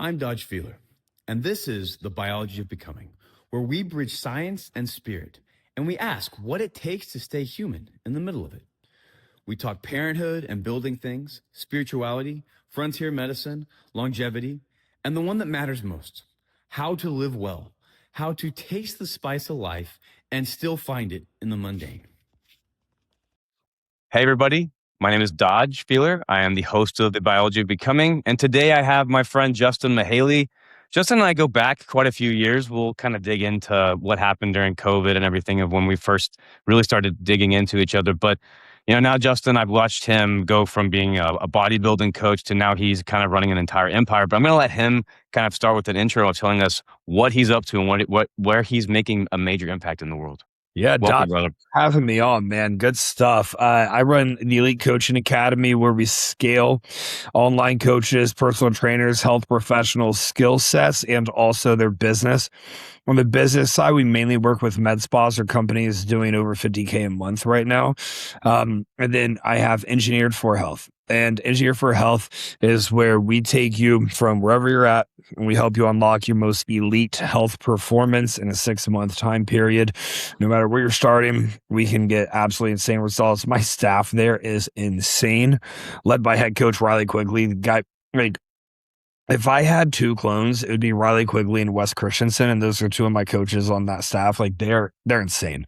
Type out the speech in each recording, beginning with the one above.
I'm Dodge Feeler, and this is The Biology of Becoming, where we bridge science and spirit, and we ask what it takes to stay human in the middle of it. We talk parenthood and building things, spirituality, frontier medicine, longevity, and the one that matters most, how to live well, how to taste the spice of life and still find it in the mundane. Hey, everybody. My name is Dodge Feeler. I am the host of The Biology of Becoming. And today I have my friend Justin Mihaly. Justin and I go back quite a few years. We'll kind of dig into what happened during COVID and everything of when we first really started digging into each other. But, now Justin, I've watched him go from being a bodybuilding coach to now he's kind of running an entire empire. But I'm going to let him kind of start with an intro of telling us what he's up to and where he's making a major impact in the world. Yeah, Welcome, Doc, brother. having me on, man. Good stuff. I run the Elite Coaching Academy where we scale online coaches, personal trainers, health professionals, skill sets, and also their business. On the business side, we mainly work with med spas or companies doing over $50K a month right now. And then I have Engineered for Health. And Engineered for Health is where we take you from wherever you're at and we help you unlock your most elite health performance in a 6-month time period. No matter where you're starting, we can get absolutely insane results. My staff there is insane, led by head coach Riley Quigley. The guy, like, if I had two clones, it would be Riley Quigley and Wes Christensen, and those are two of my coaches on that staff. Like they're insane.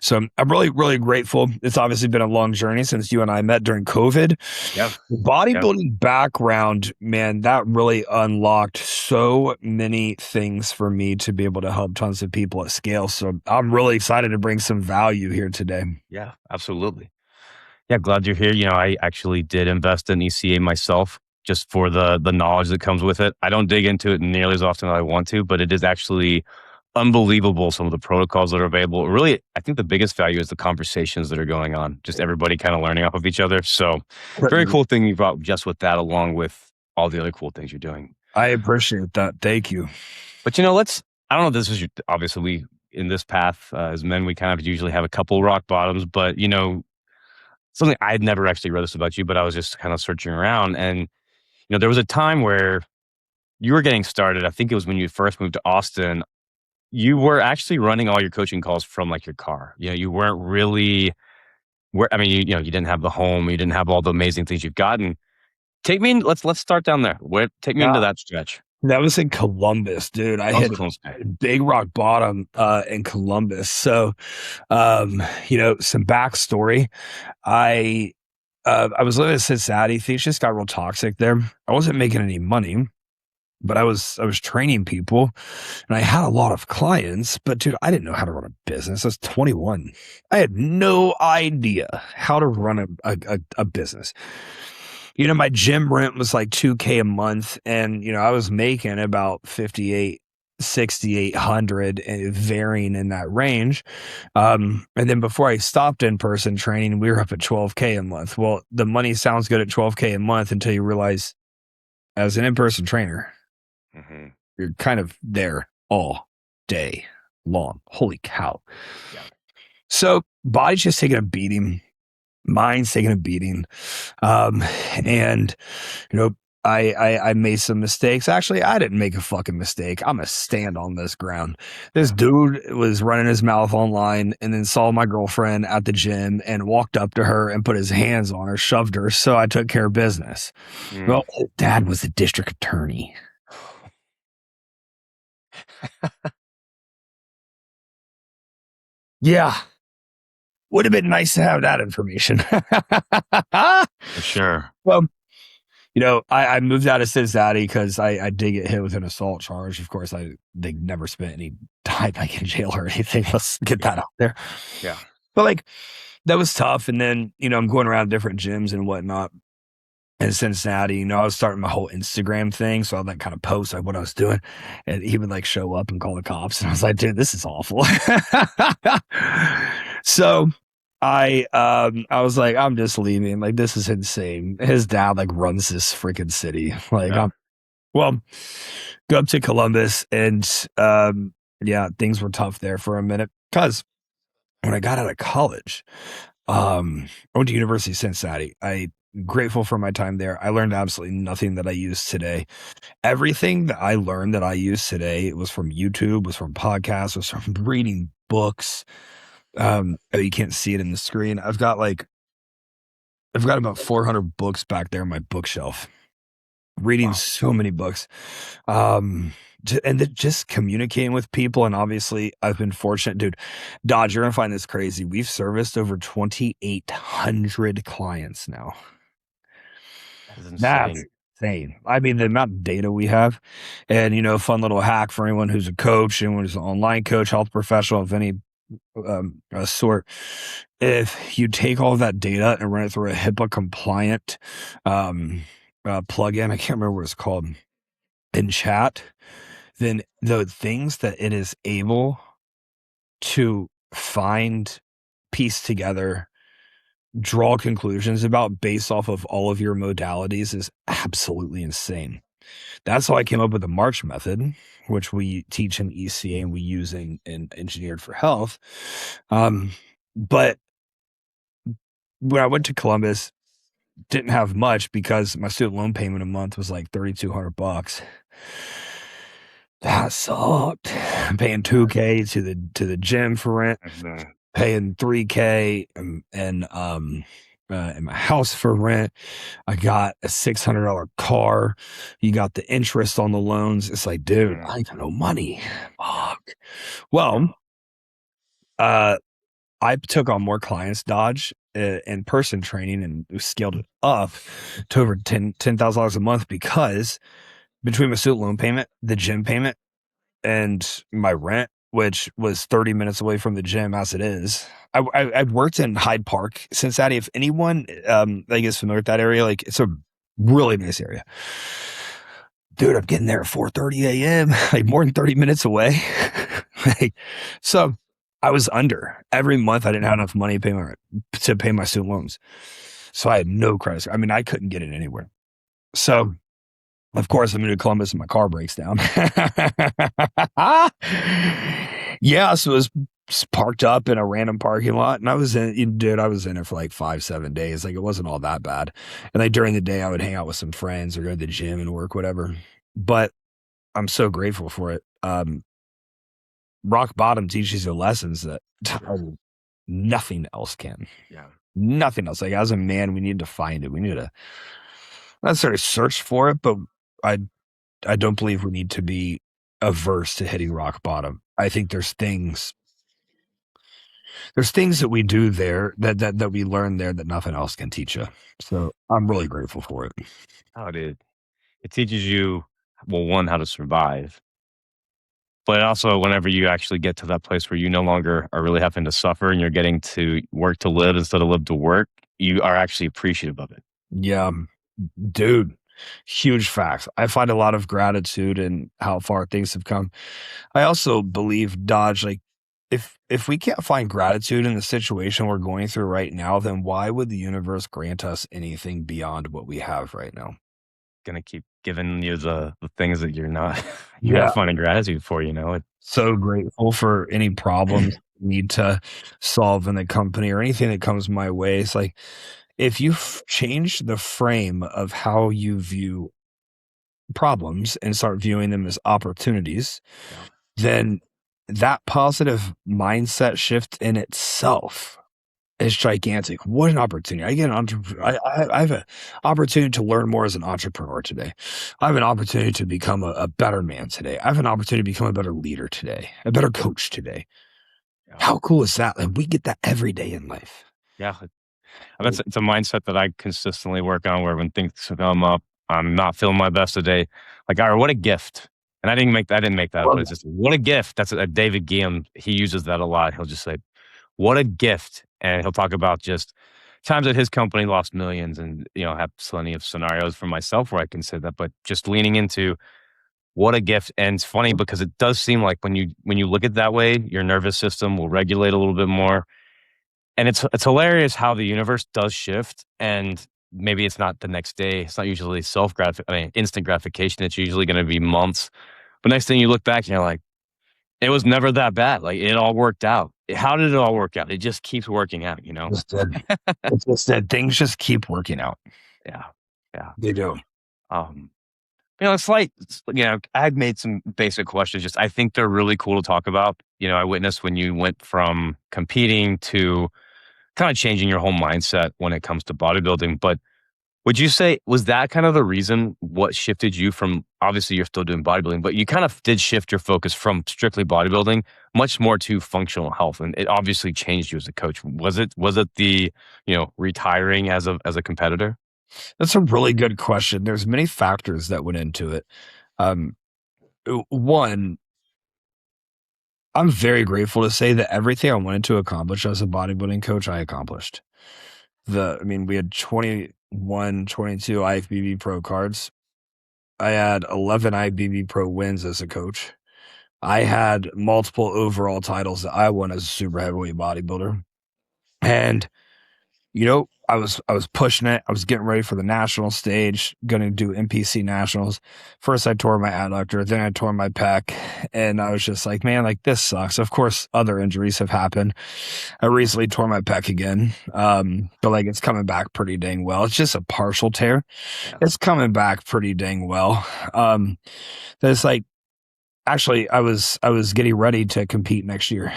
So I'm really, really grateful. It's obviously been a long journey since you and I met during COVID. Yeah. Bodybuilding background, man, that really unlocked so many things for me to be able to help tons of people at scale. So I'm really excited to bring some value here today. Yeah, absolutely. Yeah, glad you're here. I actually did invest in ECA myself just for the knowledge that comes with it. I don't dig into it nearly as often as I want to, but it is actually unbelievable, some of the protocols that are available. Really, I think the biggest value is the conversations that are going on, just everybody kind of learning off of each other. So very cool thing you brought just with that, along with all the other cool things you're doing. I appreciate that. Thank you. But I don't know if this is obviously we, in this path, as men, we kind of usually have a couple rock bottoms, but something I'd never actually read this about you, but I was just kind of searching around, and there was a time where you were getting started. I think it was when you first moved to Austin. You were actually running all your coaching calls from like your car. You weren't really you didn't have the home, you didn't have all the amazing things you've gotten. Take me in, let's start down there. Take me into that stretch. That was in Columbus, dude. I hit a big rock bottom in Columbus. So, some backstory. I was living in Cincinnati. Things just got real toxic there. I wasn't making any money, but I was training people, and I had a lot of clients. But dude, I didn't know how to run a business. I was 21. I had no idea how to run a business. My gym rent was like $2K a month, and I was making about 58, 6,800, varying in that range. And then before I stopped in-person training, we were up at 12K a month. Well, the money sounds good at 12K a month until you realize, as an in-person trainer, you're kind of there all day long. Holy cow. Yeah. So body's just taking a beating. Mind's taking a beating. And I made some mistakes. Actually, I didn't make a fucking mistake. I'm gonna stand on this ground. This dude was running his mouth online and then saw my girlfriend at the gym and walked up to her and put his hands on her, shoved her. So I took care of business. Well, his dad was the district attorney. Yeah. Would have been nice to have that information. For sure. Well, I moved out of Cincinnati because I did get hit with an assault charge. Of course, they never spent any time like in jail or anything. Let's get that out there. Yeah. But that was tough. And then, I'm going around different gyms and whatnot in Cincinnati. I was starting my whole Instagram thing. So I'd kind of post what I was doing. And he would show up and call the cops. And I was like, dude, this is awful. So I was like, I'm just leaving. This is insane. His dad runs this freaking city. Go up to Columbus, and things were tough there for a minute. Because when I got out of college, I went to University of Cincinnati. I grateful for my time there. I learned absolutely nothing that I use today. Everything that I learned that I use today, it was from YouTube, was from podcasts, was from reading books. You can't see it in the screen. I've got about 400 books back there on my bookshelf, reading so many books. And just communicating with people. And obviously I've been fortunate, dude. Dodge, you're gonna find this crazy. We've serviced over 2,800 clients now. That is insane. That's insane. I mean, the amount of data we have, and fun little hack for anyone who's a coach, anyone who's an online coach, health professional of any sort. If you take all of that data and run it through a HIPAA compliant plugin, I can't remember what it's called, in chat, then the things that it is able to find, piece together, draw conclusions about based off of all of your modalities is absolutely insane. That's how I came up with the March method, which we teach in ECA and we use in Engineered for Health. But when I went to Columbus, didn't have much because my student loan payment a month was like $3,200. That sucked. I'm paying $2K to the gym for rent, paying $3K and in my house for rent. I got a $600 car. You got the interest on the loans. It's like, dude, I ain't got no money. Fuck. Well, I took on more clients, Dodge, in-person training, and scaled it up to over $10,000 a month because between my student loan payment, the gym payment, and my rent, which was 30 minutes away from the gym as it is. I've worked in Hyde Park, Cincinnati. If anyone is familiar with that area, like, it's a really nice area. Dude, I'm getting there at 4:30 a.m., like more than 30 minutes away. So I was under. Every month I didn't have enough money to pay my student loans. So I had no credit. I mean, I couldn't get it anywhere. So of course, I'm in Columbus and my car breaks down. Yeah, so it was parked up in a random parking lot, and I was in it for like 5-7 days. Like, it wasn't all that bad. And like during the day, I would hang out with some friends or go to the gym and work, whatever. But I'm so grateful for it. Rock bottom teaches you lessons that nothing else can. Yeah. Nothing else. Like, as a man, we need to find it. We need to not necessarily search for it, but I don't believe we need to be averse to hitting rock bottom. I think there's things that we do there that we learn there that nothing else can teach you. So I'm really grateful for it. Oh, dude. It teaches you, well, one, how to survive. But also, whenever you actually get to that place where you no longer are really having to suffer and you're getting to work to live instead of live to work, you are actually appreciative of it. Yeah, dude. Huge facts. I find a lot of gratitude in how far things have come. I also believe, Dodge, like, if we can't find gratitude in the situation we're going through right now, then why would the universe grant us anything beyond what we have right now? Gonna keep giving you the things that you're not finding gratitude for, So grateful for any problems I need to solve in the company or anything that comes my way. It's like, if you change the frame of how you view problems and start viewing them as opportunities, then that positive mindset shift in itself is gigantic. What an opportunity. I get I have an opportunity to learn more as an entrepreneur today. I have an opportunity to become a better man today. I have an opportunity to become a better leader today, a better coach today. How cool is that? Like, we get that every day in life. Yeah. It's a mindset that I consistently work on, where when things come up, I'm not feeling my best today. Like, all right, what a gift. And I didn't make that up, but it's just, what a gift. That's a David Guillaume. He uses that a lot. He'll just say, what a gift. And he'll talk about just times that his company lost millions, and, have plenty of scenarios for myself where I can say that, but just leaning into what a gift. And it's funny because it does seem like when you look at it that way, your nervous system will regulate a little bit more. And it's hilarious how the universe does shift, and maybe it's not the next day. It's not usually instant gratification. It's usually going to be months. But next thing you look back and you're like, it was never that bad. Like, it all worked out. how did it all work out? It just keeps working out, you know? It's just that things just keep working out. Yeah. Yeah. They do. It's like, I've made some basic questions. Just, I think they're really cool to talk about. I witnessed when you went from competing to kind of changing your whole mindset when it comes to bodybuilding. But would you say, was that kind of the reason what shifted you from, obviously you're still doing bodybuilding, but you kind of did shift your focus from strictly bodybuilding much more to functional health. And it obviously changed you as a coach. Was it the, retiring as a competitor? That's a really good question. There's many factors that went into it. One, I'm very grateful to say that everything I wanted to accomplish as a bodybuilding coach, I accomplished. We had 21, 22 IFBB Pro cards. I had 11 IFBB Pro wins as a coach. I had multiple overall titles that I won as a super heavyweight bodybuilder. And I was pushing it. I was getting ready for the national stage, going to do NPC nationals. First, I tore my adductor, then I tore my pec, and I was just like, man, like this sucks. Of course, other injuries have happened. I recently tore my pec again, but like it's coming back pretty dang well. It's just a partial tear. Yeah. It's coming back pretty dang well. That's like, actually, I was getting ready to compete next year.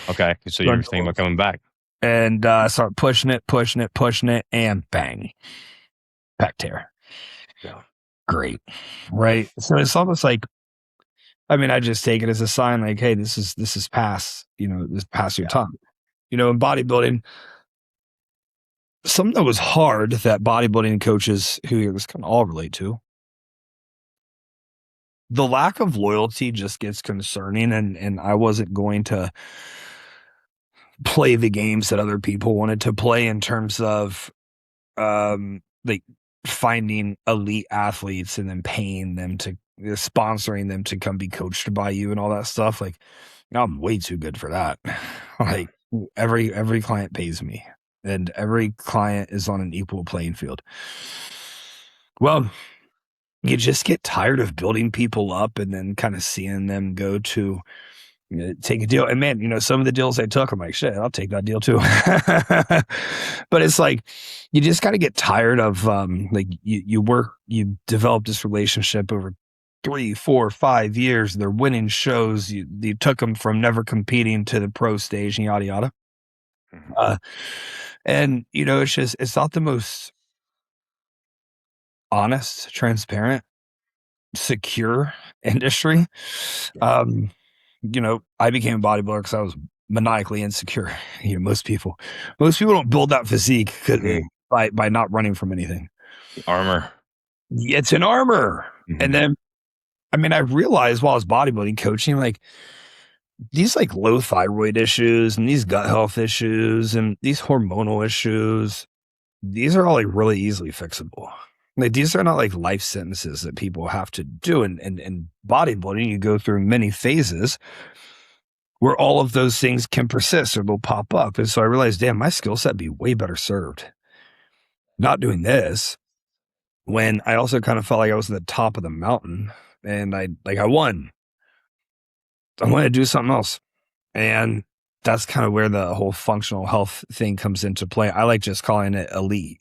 Okay, so you're thinking about coming back. And start pushing it, and bang, pec tear. Yeah. Great, right? So it's almost like, I just take it as a sign, like, hey, this is past, this is past your time. In bodybuilding, something that was hard that bodybuilding coaches who this can all relate to. The lack of loyalty just gets concerning, and I wasn't going to play the games that other people wanted to play in terms of like finding elite athletes and then paying them to sponsoring them to come be coached by you and all that stuff. Like, I'm way too good for that. Like every client pays me and every client is on an equal playing field. Well, you just get tired of building people up and then kind of seeing them go to take a deal. And man, some of the deals I took, I'm like, shit, I'll take that deal too. But it's like, you just got to get tired of, like you develop this relationship over 3, 4, 5 years. They're winning shows. You took them from never competing to the pro stage and yada, yada. And it's not the most honest, transparent, secure industry. I became a bodybuilder because I was maniacally insecure. Most people don't build that physique by not running from anything. Armor. It's an armor. Mm-hmm. And then, I realized while I was bodybuilding coaching, like these like low thyroid issues and these gut health issues and these hormonal issues, these are all like really easily fixable. Like these are not like life sentences that people have to do. And in bodybuilding, you go through many phases where all of those things can persist or they'll pop up. And so I realized, damn, my skill set would be way better served not doing this, when I also kind of felt like I was at the top of the mountain and I won. I want to do something else. And that's kind of where the whole functional health thing comes into play. I like just calling it elite,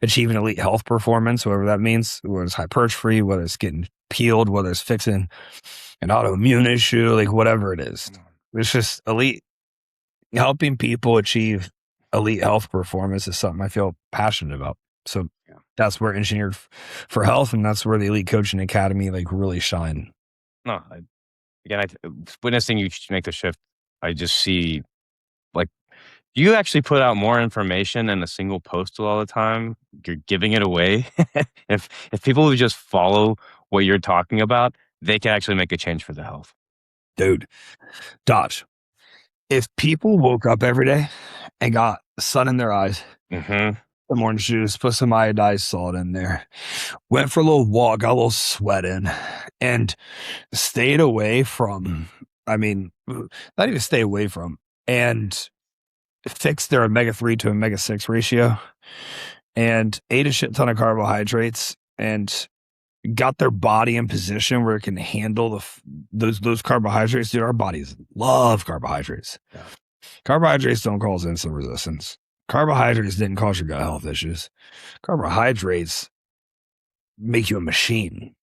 achieving elite health performance, whatever that means, whether it's hypertrophy, whether it's getting peeled, whether it's fixing an autoimmune issue, like whatever it is. It's just elite. Helping people achieve elite health performance is something I feel passionate about. So that's where Engineered for Health, and that's where the Elite Coaching Academy like really shine. No, witnessing you make the shift, I just see, like, you actually put out more information in a single post all the time. You're giving it away. If people would just follow what you're talking about, they can actually make a change for their health. Dude, Dodge, if people woke up every day and got sun in their eyes, some orange juice, put some iodized salt in there, went for a little walk, got a little sweat in, and stayed away from, not even stay away from, and fixed their omega-3 to omega-6 ratio, and ate a shit ton of carbohydrates, and, got their body in position where it can handle those carbohydrates. Dude, our bodies love carbohydrates. Yeah. Carbohydrates don't cause insulin resistance. Carbohydrates didn't cause your gut health issues. Carbohydrates make you a machine.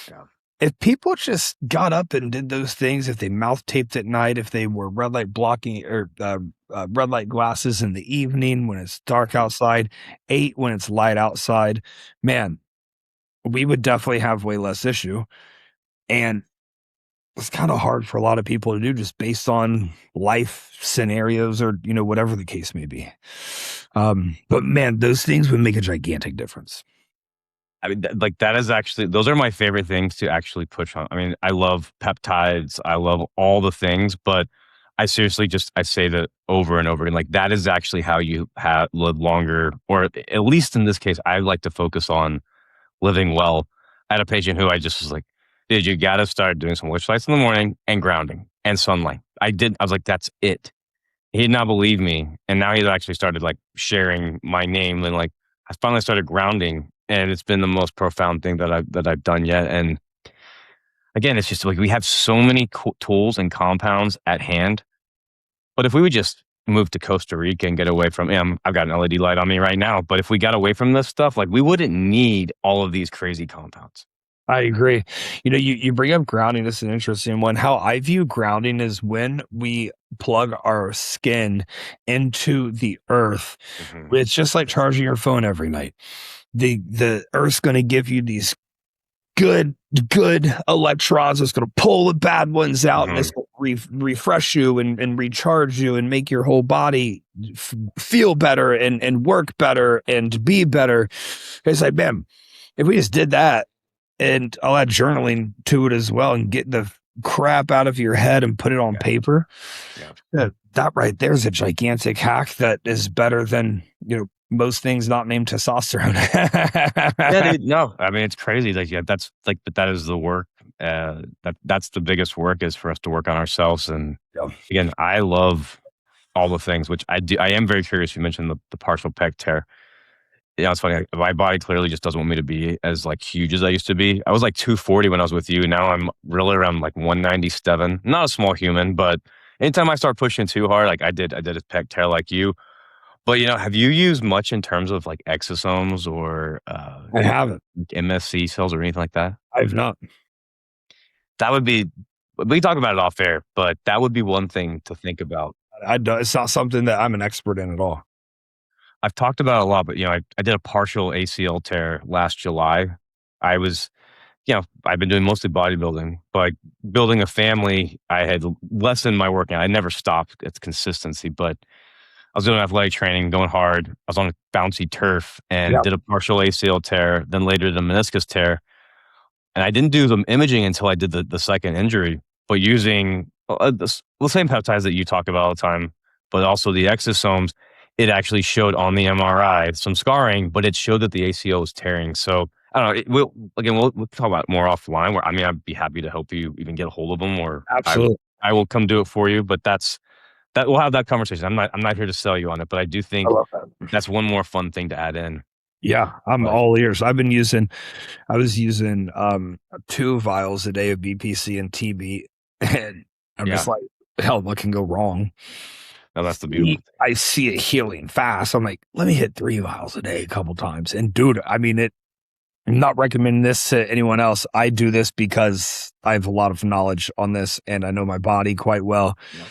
Yeah. If people just got up and did those things, if they mouth taped at night, if they were red light blocking or red light glasses in the evening when it's dark outside, ate when it's light outside, man, we would definitely have way less issue. And it's kind of hard for a lot of people to do just based on life scenarios or, whatever the case may be. But man, those things would make a gigantic difference. I mean, that is actually, those are my favorite things to actually push on. I mean, I love peptides. I love all the things, but I seriously I say that over and over again. Like, that is actually how you live longer, or at least in this case, I like to focus on living well. I had a patient who I just was like, dude, you got to start doing some electrolytes in the morning and grounding and sunlight. I was like, that's it. He did not believe me. And now he's actually started like sharing my name, and like, I finally started grounding, and it's been the most profound thing that I've done yet. And again, it's just like, we have so many tools and compounds at hand. But if we would just move to Costa Rica and get away from, I've got an LED light on me right now, but if we got away from this stuff, like, we wouldn't need all of these crazy compounds. I agree. You bring up grounding. This is an interesting one. How I view grounding is when we plug our skin into the earth. Mm-hmm. It's just like charging your phone every night. The earth's going to give you these good electrons. It's going to pull the bad ones out, mm-hmm. and it's going to refresh you and recharge you and make your whole body feel better and work better and be better. It's like, man, if we just did that, and I'll add journaling to it as well, and get the crap out of your head and put it on paper. Yeah. That right there is a gigantic hack that is better than, most things not named testosterone. Yeah, dude, no, I mean, it's crazy. Like, yeah, that's like, but that is the work. That's the biggest work, is for us to work on ourselves. And again, I love all the things, which I do. I am very curious. You mentioned the partial pec tear. Yeah, it's funny. My body clearly just doesn't want me to be as like huge as I used to be. I was like 240 when I was with you. Now I'm really around like 197. Not a small human, but anytime I start pushing too hard, like I did a pec tear like you. But have you used much in terms of like exosomes or I haven't. MSC cells or anything like that? I've not. That would be, we talk about it off air, but that would be one thing to think about. It's not something that I'm an expert in at all. I've talked about it a lot, but I did a partial ACL tear last July. I was, I've been doing mostly bodybuilding, but building a family, I had lessened my workout. I never stopped. It's consistency, but I was doing athletic training, going hard. I was on a bouncy turf and did a partial ACL tear, then later the meniscus tear. And I didn't do the imaging until I did the second injury, but using the same peptides that you talk about all the time, but also the exosomes. It actually showed on the MRI some scarring, but it showed that the ACL was tearing. So I don't know. We'll talk about it more offline. Where I'd be happy to help you even get a hold of them, or absolutely, I will come do it for you. But that we'll have that conversation. I'm not here to sell you on it, but I do think that's one more fun thing to add in. Yeah, I'm all ears. I was using 2 vials a day of BPC and TB, and I'm just like, hell, what can go wrong? No, that's the beautiful thing. I see it healing fast. I'm like, let me hit 3 vials a day a couple times. And dude, I mean, I'm not recommending this to anyone else. I do this because I have a lot of knowledge on this and I know my body quite well. Yeah.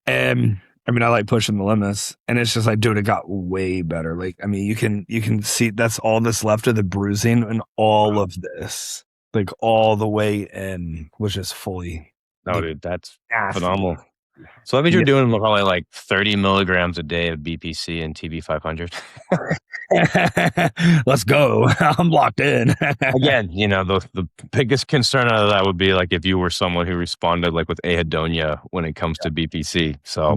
And I mean, I like pushing the limits, and it's just like, dude, it got way better. Like, I mean, you can see that's all that's left of the bruising, and all of this, like all the way in, was just fully. Oh, dude, that's phenomenal. So that means you're doing probably like 30 milligrams a day of BPC and TB 500. Let's go. I'm locked in. Again, the biggest concern out of that would be like if you were someone who responded like with anhedonia when it comes to BPC. So,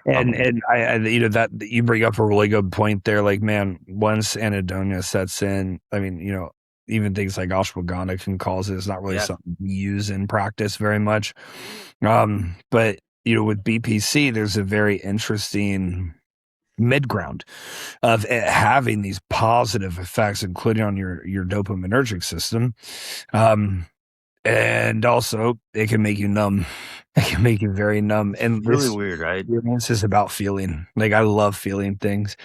and I that you bring up a really good point there. Like, man, once anhedonia sets in, I mean, even things like ashwagandha can cause it. It's not really something we use in practice very much. But with BPC, there's a very interesting mid ground of it having these positive effects, including on your dopaminergic system. And also it can make you numb. It can make you very numb. And It's really weird, right? This is about feeling. Like, I love feeling things.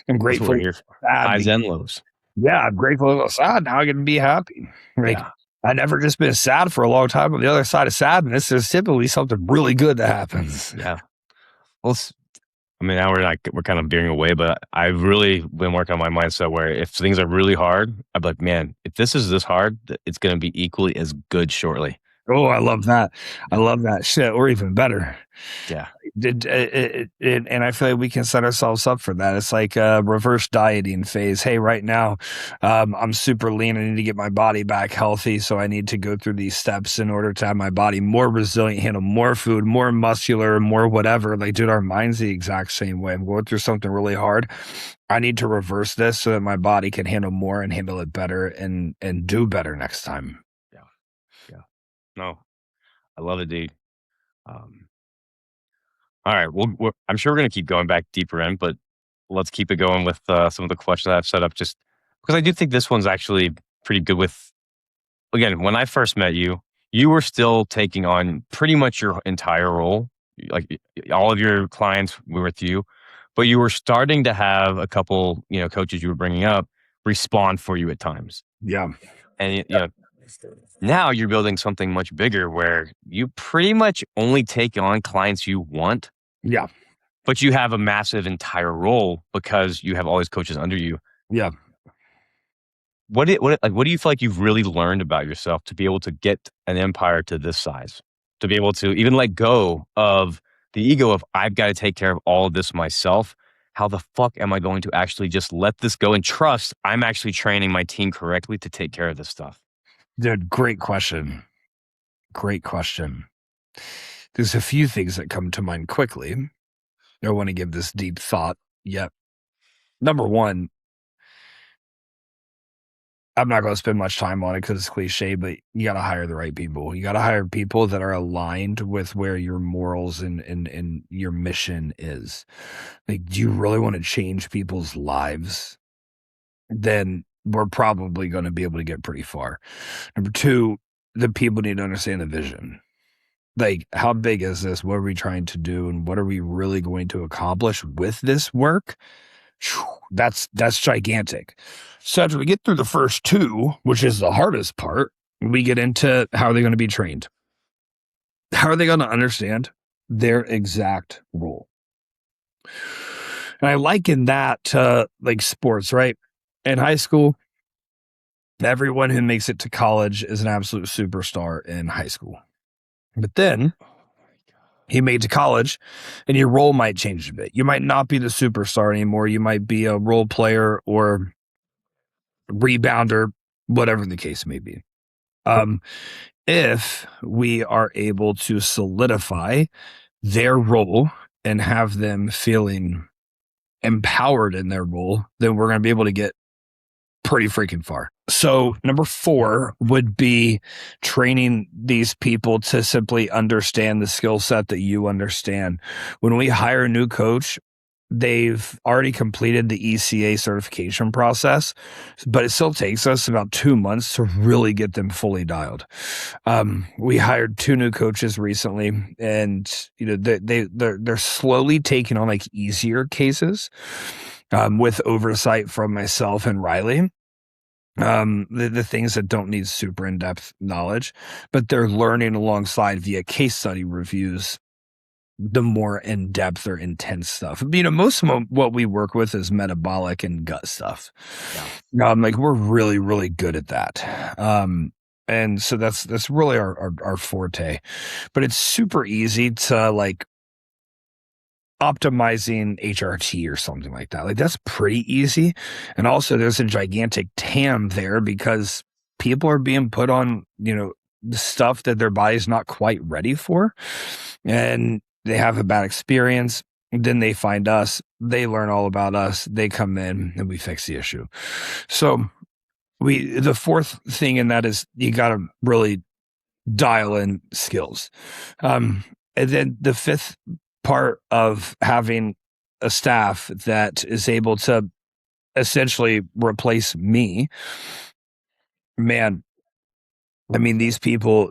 I'm That's what grateful. we're here for. Sad. Highs and lows. Yeah, I'm grateful I was sad. Now I can be happy. Like, Yeah. I never just been sad for a long time. On the other side of sadness, there's typically something really good that happens. Yeah. Well, I mean, now we're kind of veering away, but I've really been working on my mindset where if things are really hard, I'm like, man, if this is this hard, it's going to be equally as good shortly. Oh, I love that. I love that shit, or even better. Yeah. And I feel like we can set ourselves up for that. It's like a reverse dieting phase. Hey, right now, I'm super lean. I need to get my body back healthy. So I need to go through these steps in order to have my body more resilient, handle more food, more muscular, more whatever. Like, dude, our mind's the exact same way. I'm going through something really hard. I need to reverse this so that my body can handle more and handle it better and do better next time. Yeah. Yeah. No, I love it, dude. All right. Well, I'm sure we're going to keep going back deeper in, but let's keep it going with some of the questions I've set up just because I do think this one's actually pretty good with, again, when I first met you, you were still taking on pretty much your entire role. Like all of your clients were with you, but you were starting to have a couple, coaches you were bringing up respond for you at times. Yeah. And, now you're building something much bigger where you pretty much only take on clients you want. Yeah. But you have a massive entire role because you have all these coaches under you. Yeah. What do you feel like you've really learned about yourself to be able to get an empire to this size? To be able to even let go of the ego of I've got to take care of all of this myself. How the fuck am I going to actually just let this go and trust I'm actually training my team correctly to take care of this stuff? Dude, great question. Great question. There's a few things that come to mind quickly. I don't want to give this deep thought yet. Number one, I'm not going to spend much time on it because it's cliche, but you got to hire the right people. You got to hire people that are aligned with where your morals and your mission is. Like, do you really want to change people's lives? Then we're probably going to be able to get pretty far. Number two, the people need to understand the vision. Like, how big is this? What are we trying to do? And what are we really going to accomplish with this work? That's gigantic. So after we get through the first two, which is the hardest part, we get into how are they going to be trained? How are they going to understand their exact role? And I liken that to like sports, right? In high school, everyone who makes it to college is an absolute superstar in high school. But then you made it to college and your role might change a bit. You might not be the superstar anymore. You might be a role player or rebounder, whatever the case may be. If we are able to solidify their role and have them feeling empowered in their role, then we're going to be able to get pretty freaking far. So number 4 would be training these people to simply understand the skill set that you understand. When we hire a new coach, they've already completed the ECA certification process, but it still takes us about 2 months to really get them fully dialed. We hired 2 new coaches recently, and they're slowly taking on like easier cases with oversight from myself and Riley. The things that don't need super in-depth knowledge, but they're learning alongside via case study reviews the more in-depth or intense stuff. Most of what we work with is metabolic and gut stuff. Yeah. Like we're really, really good at that. And so that's really our forte, but it's super easy to like optimizing HRT or something like that. Like that's pretty easy. And also there's a gigantic TAM there because people are being put on, the stuff that their body's not quite ready for. And they have a bad experience. Then they find us, they learn all about us, they come in and we fix the issue. So the fourth thing in that is you got to really dial in skills. And then the fifth part of having a staff that is able to essentially replace me, man, I mean, these people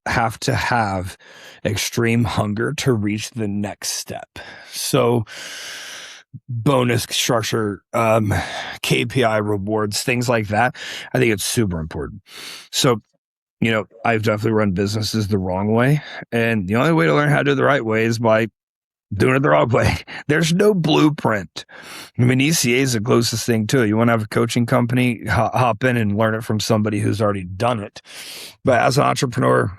have to have extreme hunger to reach the next step. So bonus structure, KPI rewards, things like that. I think it's super important. So, I've definitely run businesses the wrong way. And the only way to learn how to do it the right way is by doing it the wrong way. There's no blueprint. I mean, ECA is the closest thing to it. You want to have a coaching company, hop in and learn it from somebody who's already done it. But as an entrepreneur,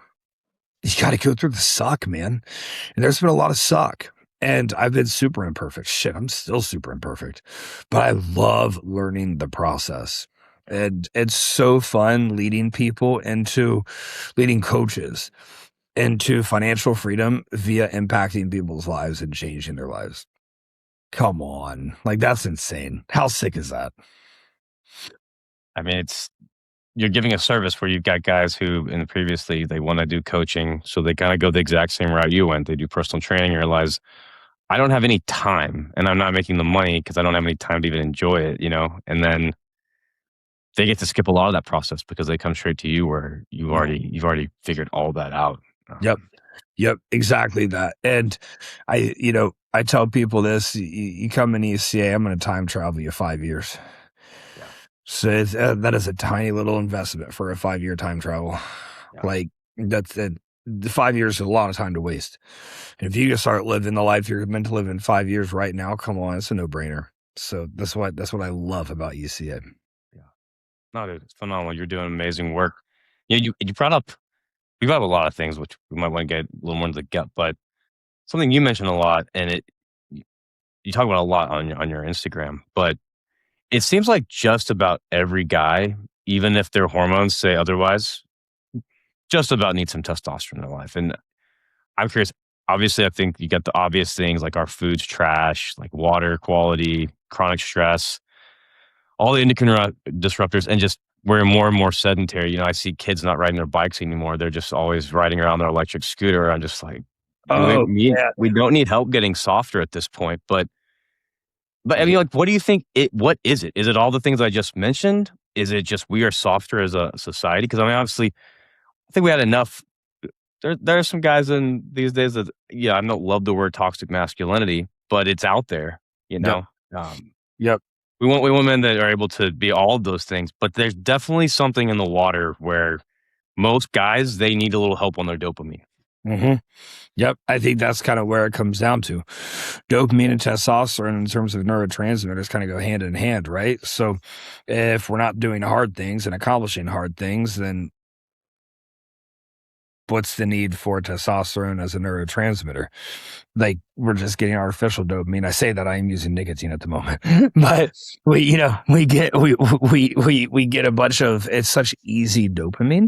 you got to go through the suck, man. And there's been a lot of suck. And I've been super imperfect. Shit, I'm still super imperfect. But I love learning the process. And it's so fun leading coaches into financial freedom via impacting people's lives and changing their lives. Come on. Like, that's insane. How sick is that? I mean, you're giving a service where you've got guys who previously they want to do coaching. So they kind of go the exact same route you went. They do personal training and realize I don't have any time and I'm not making the money because I don't have any time to even enjoy it, and then they get to skip a lot of that process because they come straight to you where you've already figured all that out. Yep, exactly that. And I tell people this: you come in ECA, I'm going to time travel you 5 years. Yeah. So that is a tiny little investment for a 5-year time travel. Yeah. Like that's the 5 years is a lot of time to waste. And if you just start living the life you're meant to live in 5 years right now, come on, it's a no-brainer. So that's what I love about ECA. Yeah, no, dude, it's phenomenal. You're doing amazing work. You brought up. We've got a lot of things which we might want to get a little more into the gut, but something you mentioned a lot, and you talk about a lot on your Instagram, but it seems like just about every guy, even if their hormones say otherwise, just about need some testosterone in their life. And I'm curious, obviously, I think you get the obvious things like our food's trash, like water quality, chronic stress, all the endocrine disruptors, and just we're more and more sedentary. I see kids not riding their bikes anymore. They're just always riding around their electric scooter. I'm just like, we don't need help getting softer at this point. But I mean, like, what do you think? What is it? Is it all the things I just mentioned? Is it just we are softer as a society? Because I mean, obviously, I think we had enough. There are some guys in these days that, I don't love the word toxic masculinity, but it's out there, Yep. Yep. We want men that are able to be all of those things, but there's definitely something in the water where most guys, they need a little help on their dopamine. Mm-hmm. Yep. I think that's kind of where it comes down to. Dopamine and testosterone in terms of neurotransmitters kind of go hand in hand, right? So if we're not doing hard things and accomplishing hard things, then what's the need for testosterone as a neurotransmitter? Like, we're just getting artificial dopamine. I say that I am using nicotine at the moment, but we get a bunch of, it's such easy dopamine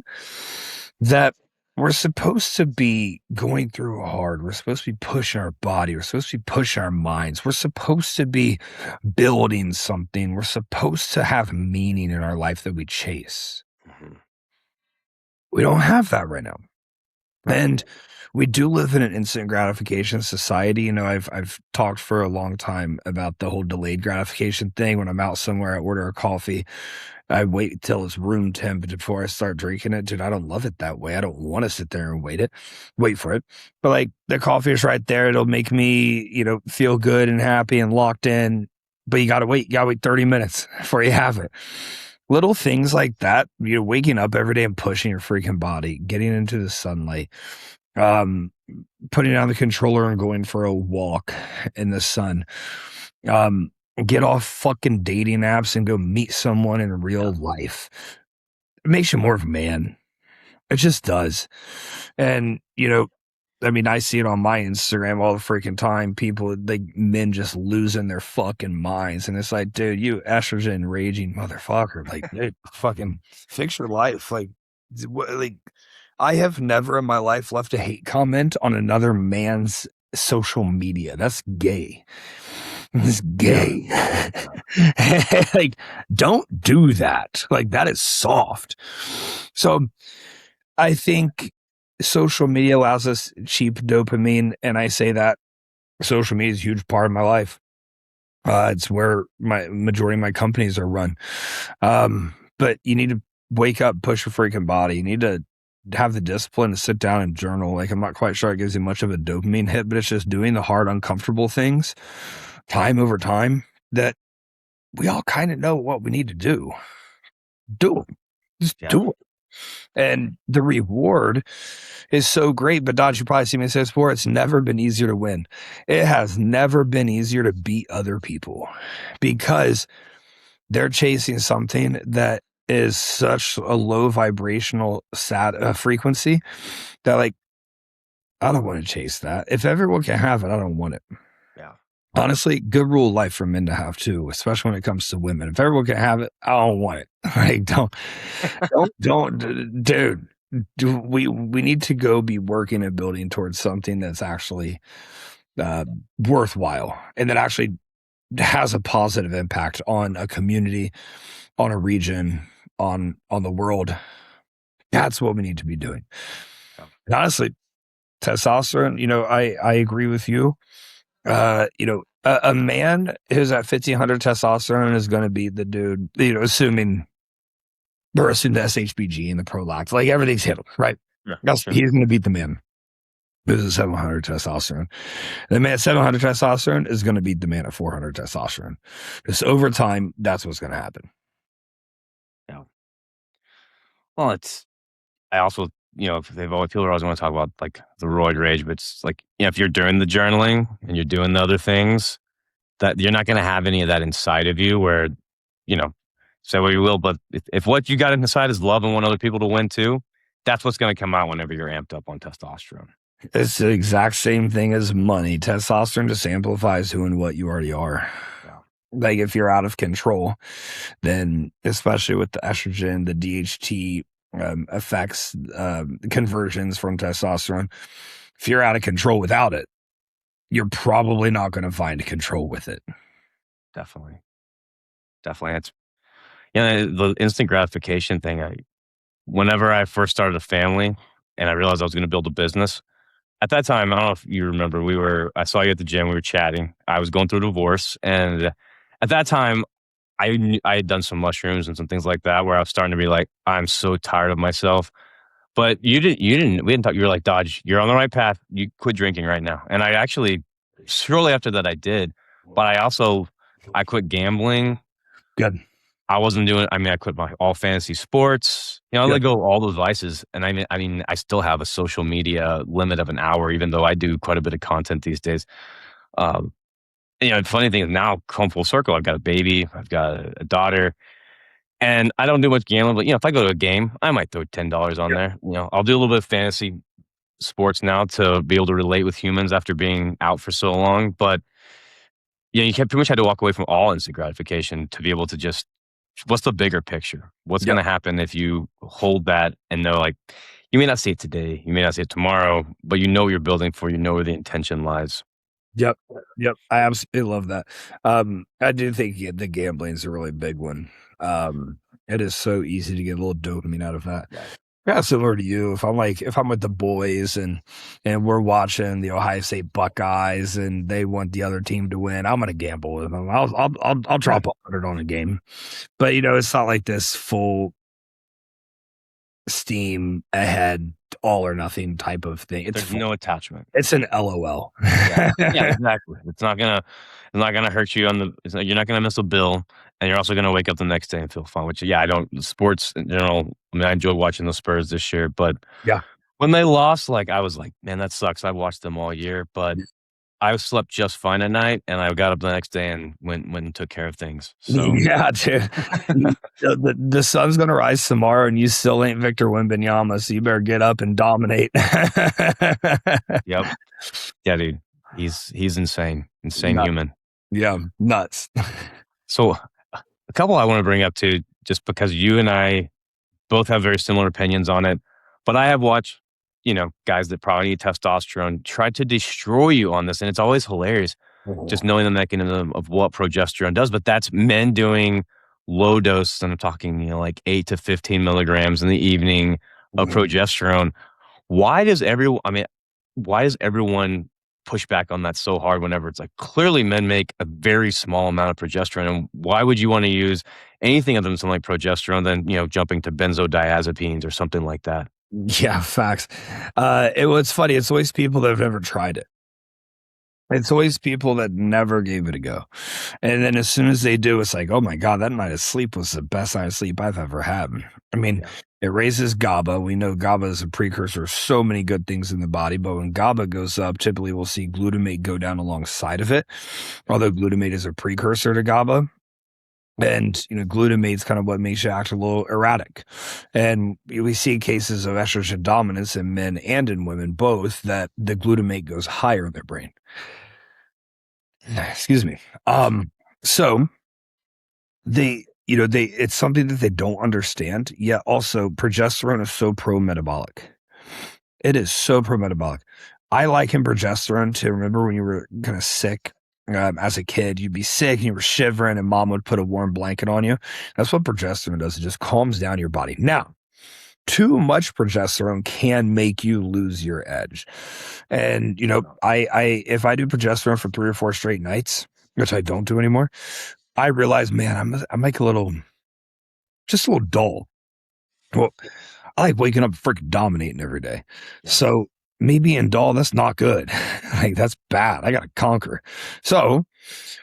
that we're supposed to be going through hard. We're supposed to be pushing our body. We're supposed to be pushing our minds. We're supposed to be building something. We're supposed to have meaning in our life that we chase. Mm-hmm. We don't have that right now. And we do live in an instant gratification society. I've talked for a long time about the whole delayed gratification thing. When I'm out somewhere, I order a coffee. I wait till it's room temp before I start drinking it. Dude, I don't love it that way. I don't want to sit there and wait for it. But like, the coffee is right there. It'll make me, feel good and happy and locked in. But you gotta wait 30 minutes before you have it. Little things like that, waking up every day and pushing your freaking body, getting into the sunlight, putting down the controller and going for a walk in the sun, get off fucking dating apps and go meet someone in real life. It makes you more of a man. It just does. And, I mean, I see it on my Instagram all the freaking time. People, men just losing their fucking minds. And it's like, dude, you estrogen raging motherfucker. Like, dude, fucking fix your life. Like, I have never in my life left a hate comment on another man's social media. That's gay. It's gay. Like, don't do that. Like, that is soft. So I think social media allows us cheap dopamine, and I say that Social media is a huge part of my life. It's where my majority of my companies are run. But you need to wake up, push your freaking body. You need to have the discipline to sit down and journal. Like, I'm not quite sure it gives you much of a dopamine hit, but it's just doing the hard, uncomfortable things time over time that we all kind of know what we need to do. Do it. Just do it. And the reward is so great. But Dodge, you probably see me say this before. It's never been easier to win. It has never been easier to beat other people because they're chasing something that is such a low vibrational frequency that, like, I don't want to chase that. If everyone can have it, I don't want it. Yeah. Honestly, good rule of life for men to have too, especially when it comes to women. If everyone can have it, I don't want it. Like, dude. We need to go be working and building towards something that's actually worthwhile and that actually has a positive impact on a community, on a region, on the world. That's what we need to be doing. And honestly, testosterone, I agree with you. A man who's at 1,500 testosterone is going to be the dude, assuming the SHBG and the prolactin, like everything's hit him, right? Yeah, sure. He's going to beat the man who's at 700 testosterone. The man at 700 testosterone is going to beat the man at 400 testosterone. Just over time, that's what's going to happen. Yeah. Well, I also, people always want to talk about like the roid rage, but it's like, if you're doing the journaling and you're doing the other things, that you're not going to have any of that inside of you where, say what you will, but if what you got inside is love and want other people to win too, that's what's going to come out whenever you're amped up on testosterone. It's the exact same thing as money. Testosterone just amplifies who and what you already are. Yeah. Like, if you're out of control, then especially with the estrogen, the DHT effects, conversions from testosterone, if you're out of control without it, you're probably not going to find control with it. Definitely. It's, the instant gratification thing. Whenever I first started a family and I realized I was going to build a business, at that time, I don't know if you remember, I saw you at the gym, we were chatting. I was going through a divorce. And at that time, I had done some mushrooms and some things like that where I was starting to be like, I'm so tired of myself. But we didn't talk. You were like, Dodge, you're on the right path. You quit drinking right now. And I actually, shortly after that, I did. But I quit gambling. Good. I wasn't doing, I quit all fantasy sports, I let go of all those vices. And I still have a social media limit of an hour, even though I do quite a bit of content these days. The funny thing is now, come full circle, I've got a baby, I've got a daughter, and I don't do much gambling, but if I go to a game, I might throw $10 on there. I'll do a little bit of fantasy sports now to be able to relate with humans after being out for so long. But you pretty much had to walk away from all instant gratification to be able to just, what's the bigger picture? What's going to happen if you hold that and know, like, you may not see it today, you may not see it tomorrow, but you know what you're building for, you know where the intention lies. Yep. I absolutely love that. I do think the gambling is a really big one. It is so easy to get a little dopamine out of that. Yeah, similar to you. If I'm with the boys and we're watching the Ohio State Buckeyes and they want the other team to win, I'm gonna gamble with them. I'll drop 100 on a game, but it's not like this full steam ahead, all or nothing type of thing. There's no attachment. It's an LOL. Yeah, exactly. It's not gonna hurt you you're not gonna miss a bill, and you're also gonna wake up the next day and feel fine. Which, I don't, sports in general, I enjoyed watching the Spurs this year, but when they lost, I was like, man, that sucks. I've watched them all year, but I slept just fine at night, and I got up the next day and went and took care of things. So yeah, dude. the sun's gonna rise tomorrow, and you still ain't Victor Wembanyama, so you better get up and dominate. Yep. Yeah, dude. He's insane human. Yeah, nuts. So a couple I want to bring up too, just because you and I both have very similar opinions on it, but I have watched, guys that probably need testosterone try to destroy you on this. And it's always hilarious just knowing the mechanism of what progesterone does. But that's men doing low dose, and I'm talking, like 8 to 15 milligrams in the evening of progesterone. Why does everyone push back on that so hard whenever it's like clearly men make a very small amount of progesterone, and why would you want to use anything other than something like progesterone than, you know, jumping to benzodiazepines or something like that? Yeah, facts. It's funny. It's always people that have never tried it. It's always people that never gave it a go. And then as soon as they do, it's like, oh my God, that night of sleep was the best night of sleep I've ever had. I mean, it raises GABA. We know GABA is a precursor of so many good things in the body, but when GABA goes up, typically we'll see glutamate go down alongside of it, although glutamate is a precursor to GABA. And, you know, glutamate's kind of what makes you act a little erratic. And we see cases of estrogen dominance in men and in women, both, that the glutamate goes higher in their brain. Excuse me. So it's something that they don't understand, yet also progesterone is so pro-metabolic. It is so pro-metabolic. I liken progesterone to, remember when you were kind of sick as a kid, you'd be sick and you were shivering and mom would put a warm blanket on you. That's what progesterone does. It just calms down your body. Now, too much progesterone can make you lose your edge. And, you know, if I do progesterone for 3 or 4 straight nights, which I don't do anymore, I realize, man, I'm like just a little dull. Well, I like waking up freaking dominating every day. Yeah. So me being dull, that's not good. Like, that's bad. I got to conquer. So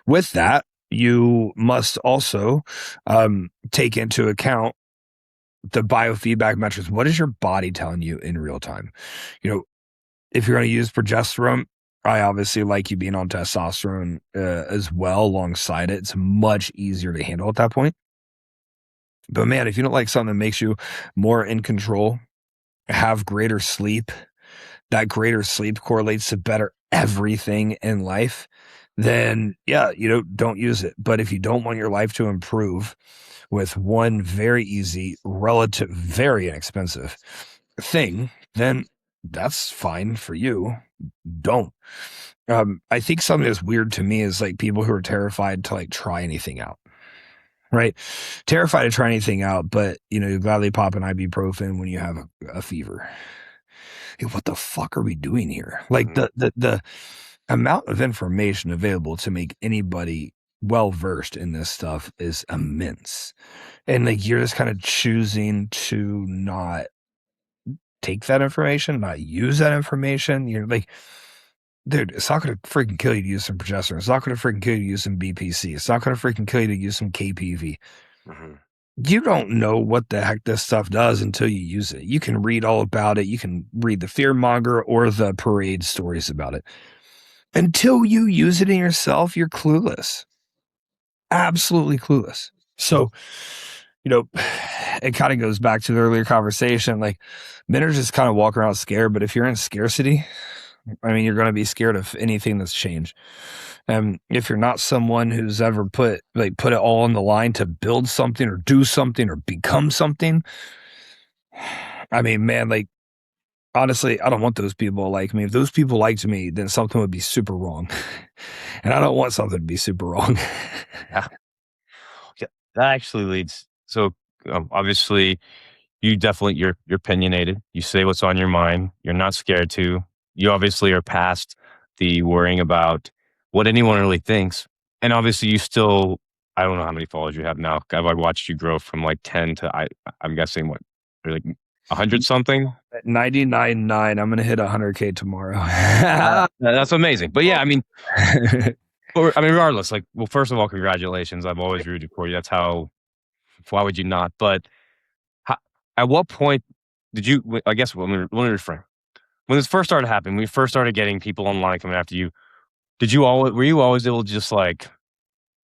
with that, you must also take into account the biofeedback metrics. What is your body telling you in real time? You know, if you're going to use progesterone, I obviously like you being on testosterone as well alongside it. It's much easier to handle at that point. But man, if you don't like something that makes you more in control, have greater sleep, that greater sleep correlates to better everything in life, then yeah, you know, don't use it. But if you don't want your life to improve with one very easy, relative, very inexpensive thing, then that's fine for you. Don't. I think something that's weird to me is like people who are terrified to like try anything out. Right? Terrified to try anything out, but you know, you gladly pop an ibuprofen when you have a fever. Hey, what the fuck are we doing here? Like the amount of information available to make anybody well versed in this stuff is immense. And like you're just kind of choosing to not take that information, not use that information. You're like, dude, it's not going to freaking kill you to use some progesterone. It's not going to freaking kill you to use some BPC. It's not going to freaking kill you to use some KPV. Mm-hmm. You don't know what the heck this stuff does until you use it. You can read all about it. You can read the fearmonger or the parade stories about it. Until you use it in yourself, you're clueless. Absolutely clueless. So, you know, it kind of goes back to the earlier conversation. Like, men are just kind of walking around scared, but if you're in scarcity, I mean, you're going to be scared of anything that's changed. And if you're not someone who's ever put it all on the line to build something or do something or become something, I mean, man, like, honestly, I don't want those people to like me. If those people liked me, then something would be super wrong. And I don't want something to be super wrong. Yeah. That actually leads. So obviously, you're opinionated. You say what's on your mind. You're not scared to. You obviously are past the worrying about what anyone really thinks. And obviously you still, I don't know how many followers you have now. I've like watched you grow from like 10 to I'm guessing what, like 100 something? 99.9. I'm going to hit 100K tomorrow. That's amazing. But yeah, I mean, regardless, like, well, first of all, congratulations. I've always rooted for you. That's why would you not? But at what point did you, I guess, let me reframe. When this first started happening, when we first started getting people online coming after you, were you always able to just like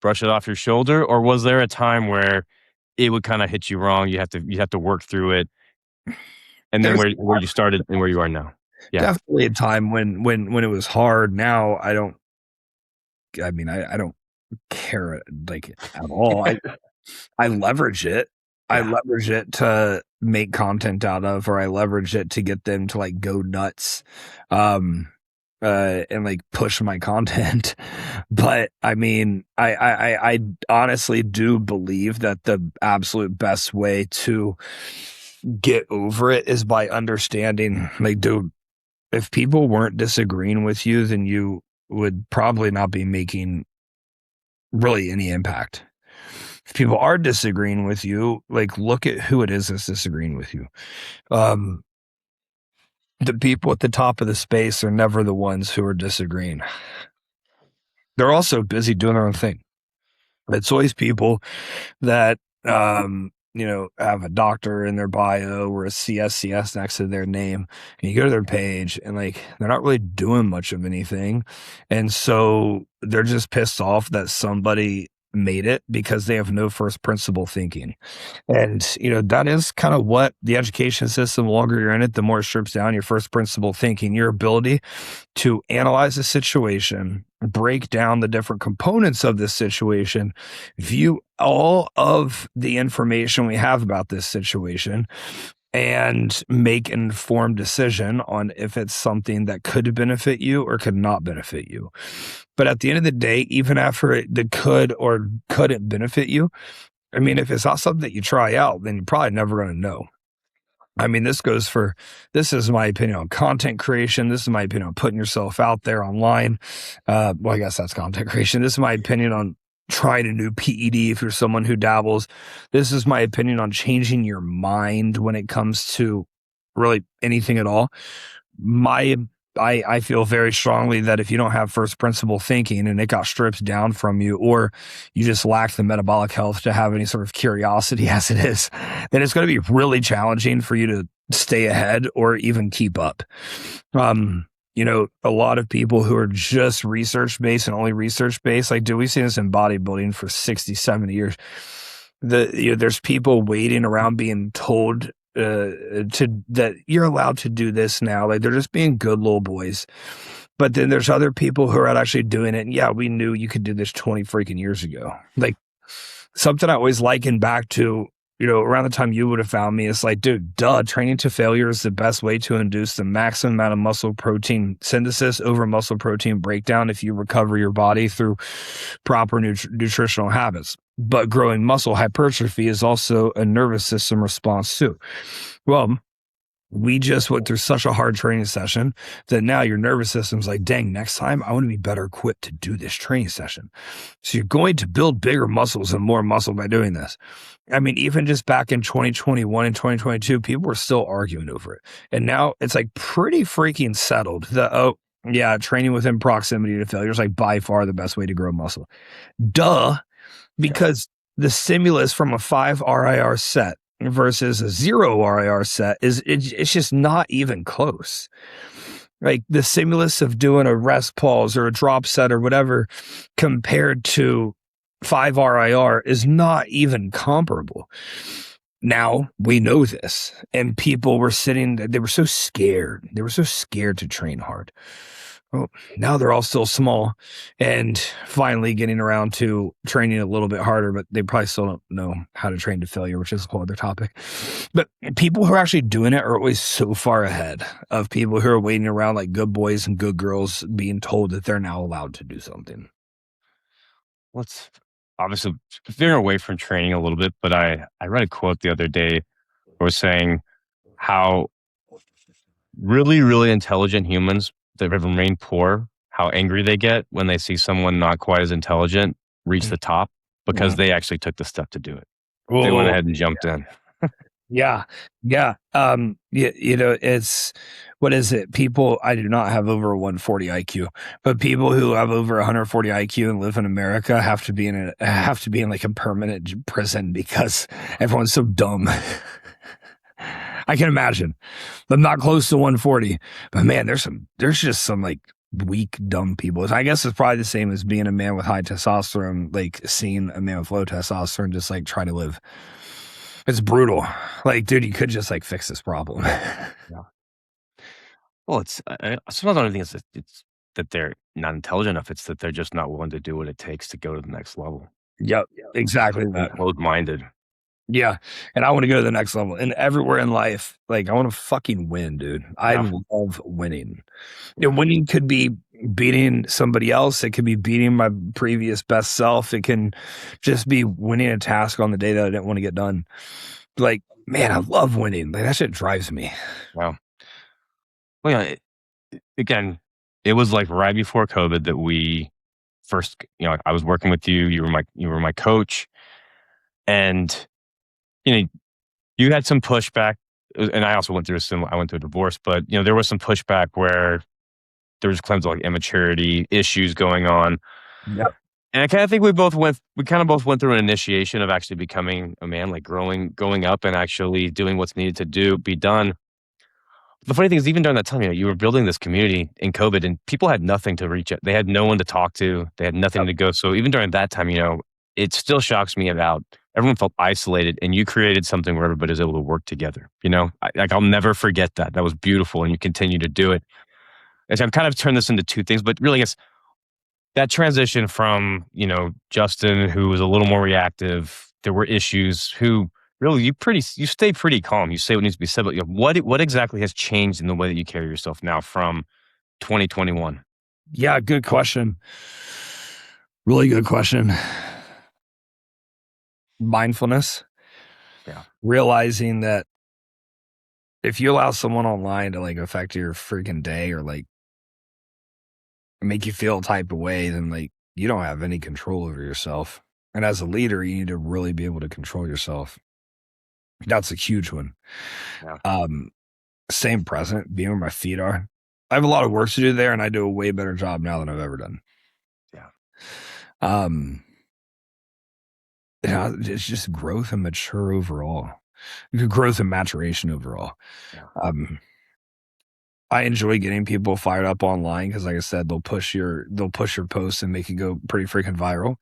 brush it off your shoulder, or was there a time where it would kind of hit you wrong? You have to work through it, and then where you started and where you are now. Yeah, definitely a time when it was hard. Now I don't care like at all. I leverage it. Yeah. I leverage it to make content out of, or I leverage it to get them to like go nuts, and like push my content. But I mean, I honestly do believe that the absolute best way to get over it is by understanding, like, dude, if people weren't disagreeing with you, then you would probably not be making really any impact. If people are disagreeing with you, like, look at who it is that's disagreeing with you. The people at the top of the space are never the ones who are disagreeing. They're also busy doing their own thing. It's always people that, have a doctor in their bio or a CSCS next to their name. And you go to their page and like, they're not really doing much of anything. And so they're just pissed off that somebody made it because they have no first principle thinking. And, that is kind of what the education system, the longer you're in it, the more it strips down your first principle thinking, your ability to analyze a situation, break down the different components of this situation, view all of the information we have about this situation, and make an informed decision on if it's something that could benefit you or could not benefit you. But at the end of the day, even after it could or couldn't benefit you, I mean, if it's not something that you try out, then you're probably never going to know. I mean, this is my opinion on content creation. This is my opinion on putting yourself out there online. I guess that's content creation. This is my opinion on trying a new PED if you're someone who dabbles. This is my opinion on changing your mind when it comes to really anything at all. I feel very strongly that if you don't have first principle thinking and it got stripped down from you, or you just lack the metabolic health to have any sort of curiosity as it is, then it's going to be really challenging for you to stay ahead or even keep up. A lot of people who are just research-based and only research-based, like, dude, we've seen this in bodybuilding for 60, 70 years. There's people waiting around being told that you're allowed to do this now. Like, they're just being good little boys. But then there's other people who are actually doing it. And yeah, we knew you could do this 20 freaking years ago. Like, something I always liken back to, around the time you would have found me, it's like, dude, training to failure is the best way to induce the maximum amount of muscle protein synthesis over muscle protein breakdown if you recover your body through proper nutritional habits. But growing muscle hypertrophy is also a nervous system response too. Well, we just went through such a hard training session that now your nervous system's like, dang, next time I want to be better equipped to do this training session. So you're going to build bigger muscles and more muscle by doing this. I mean, even just back in 2021 and 2022, people were still arguing over it. And now it's like pretty freaking settled that, training within proximity to failure is like by far the best way to grow muscle. Because the stimulus from a 5 RIR set versus a 0 RIR set it's just not even close. Like, the stimulus of doing a rest pause or a drop set or whatever compared to 5 RIR is not even comparable. Now we know this, and people were they were so scared. They were so scared to train hard. Well, now they're all still small and finally getting around to training a little bit harder, but they probably still don't know how to train to failure, which is a whole other topic. But people who are actually doing it are always so far ahead of people who are waiting around like good boys and good girls being told that they're now allowed to do something. Let's obviously veer away from training a little bit, but I read a quote the other day that was saying how really, really intelligent humans that have remained poor, how angry they get when they see someone not quite as intelligent reach the top because they actually took the step to do it. Whoa. They went ahead and jumped in. Yeah. It's, what is it? People, I do not have over a 140 IQ, but people who have over 140 IQ and live in America have to be in like a permanent prison because everyone's so dumb. I can imagine. I'm not close to 140, but man, there's just some like weak, dumb people. I guess it's probably the same as being a man with high testosterone, like seeing a man with low testosterone just like try to live. It's brutal. Like, dude, you could just like fix this problem. Yeah. Well, sometimes I don't think it's that they're not intelligent enough. It's that they're just not willing to do what it takes to go to the next level. Yep, exactly. Closed-minded. Yeah, and I want to go to the next level. And everywhere in life, like, I want to fucking win, dude. I love winning. Winning could be beating somebody else. It could be beating my previous best self. It can just be winning a task on the day that I didn't want to get done. Like, man, I love winning. Like, that shit drives me. Wow. Well, yeah, again, it was like right before COVID that we first, I was working with you. You were my coach, and you know, you had some pushback, and I also went through I went through a divorce, but there was some pushback where there was claims of like immaturity issues going on. Yep. And I kind of think we kind of both went through an initiation of actually becoming a man, like growing up and actually doing what's needed to be done. The funny thing is, even during that time, you were building this community in COVID, and people had nothing to reach out. They had no one to talk to. They had nothing to go. So even during that time, it still shocks me about everyone felt isolated, and you created something where everybody was able to work together. I'll never forget that. That was beautiful, and you continue to do it. And so I'm kind of turned this into two things, but really, I guess that transition from Justin, who was a little more reactive. There were issues. Who really you stay pretty calm. You say what needs to be said, but what exactly has changed in the way that you carry yourself now from 2021? Yeah, good question. Really good question. Mindfulness. Yeah. Realizing that if you allow someone online to like affect your freaking day or like make you feel a type of way, then like you don't have any control over yourself. And as a leader, you need to really be able to control yourself. That's a huge one. Yeah. Staying present, being where my feet are. I have a lot of work to do there, and I do a way better job now than I've ever done. Yeah. It's just growth and mature overall. Growth and maturation overall. Yeah. I enjoy getting people fired up online because, like I said, they'll push your posts and make it go pretty freaking viral.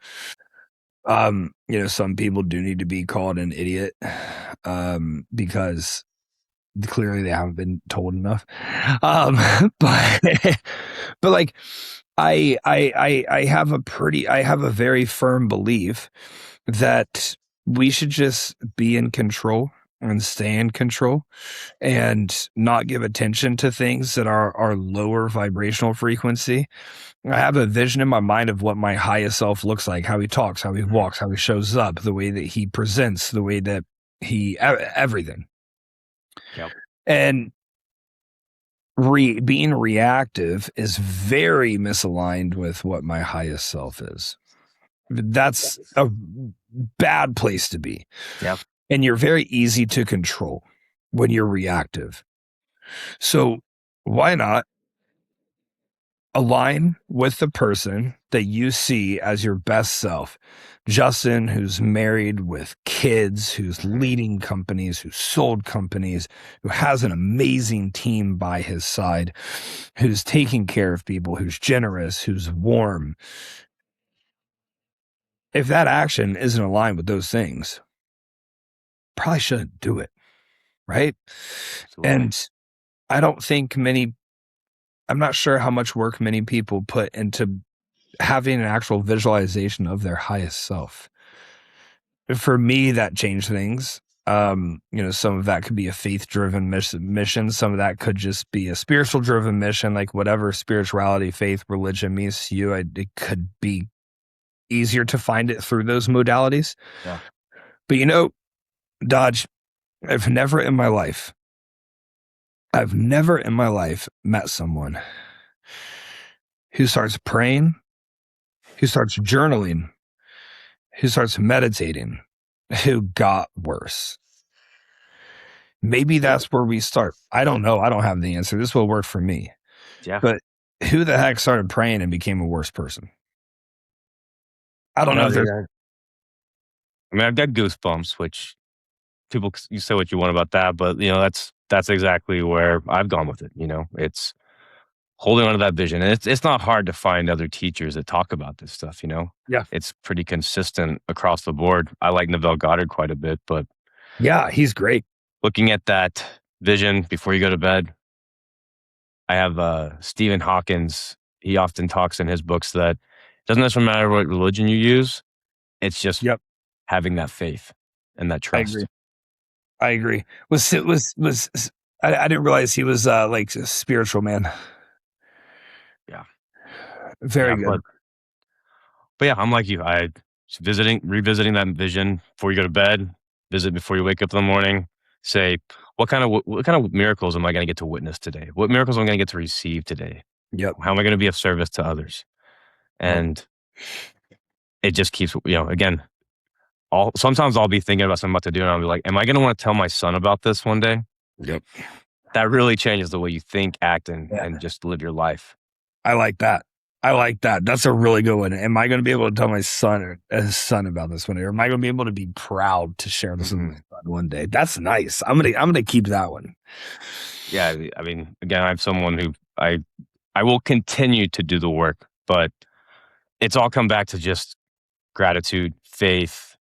Some people do need to be called an idiot because clearly they haven't been told enough. But like I have a very firm belief that we should just be in control and stay in control and not give attention to things that are lower vibrational frequency. I have a vision in my mind of what my highest self looks like, how he talks, how he walks, how he shows up, the way that he presents, the way that everything. Yep. And being reactive is very misaligned with what my highest self is. That's a bad place to be. Yep. And you're very easy to control when you're reactive. So why not align with the person that you see as your best self? Justin, who's married with kids, who's leading companies, who's sold companies, who has an amazing team by his side, who's taking care of people, who's generous, who's warm. If that action isn't aligned with those things, probably shouldn't do it, right? Absolutely. And I don't think I'm not sure how much work many people put into having an actual visualization of their highest self. For me, that changed things. Some of that could be a faith-driven mission. Some of that could just be a spiritual-driven mission, like whatever spirituality, faith, religion means to you. It could be easier to find it through those modalities. Yeah. But Dodge, I've never in my life met someone who starts praying, who starts journaling, who starts meditating, who got worse. Maybe that's where we start. I don't know. I don't have the answer. This will work for me. Yeah. But who the heck started praying and became a worse person? I don't know. I've got goosebumps, which people, you say what you want about that, but that's exactly where I've gone with it. It's holding on to that vision. And it's not hard to find other teachers that talk about this stuff, Yeah. It's pretty consistent across the board. I like Neville Goddard quite a bit, but yeah, he's great. Looking at that vision before you go to bed, I have Stephen Hawkins. He often talks in his books that it doesn't necessarily matter what religion you use. It's just having that faith and that trust. I agree. I didn't realize he was like a spiritual man. Yeah. Very good. But yeah, I'm like you. Revisiting that vision before you go to bed, visit before you wake up in the morning, say, what kind of miracles am I going to get to witness today? What miracles am I going to get to receive today? Yep. How am I going to be of service to others? And it just keeps, again, sometimes I'll be thinking about something I'm about to do, and I'll be like, am I going to want to tell my son about this one day? Yep. That really changes the way you think, act, and just live your life. I like that. That's a really good one. Am I going to be able to tell my son about this one day? Or am I going to be able to be proud to share this with my son one day? That's nice. I'm gonna keep that one. Yeah, I mean, again, I'm someone who I will continue to do the work, but it's all come back to just gratitude, faith,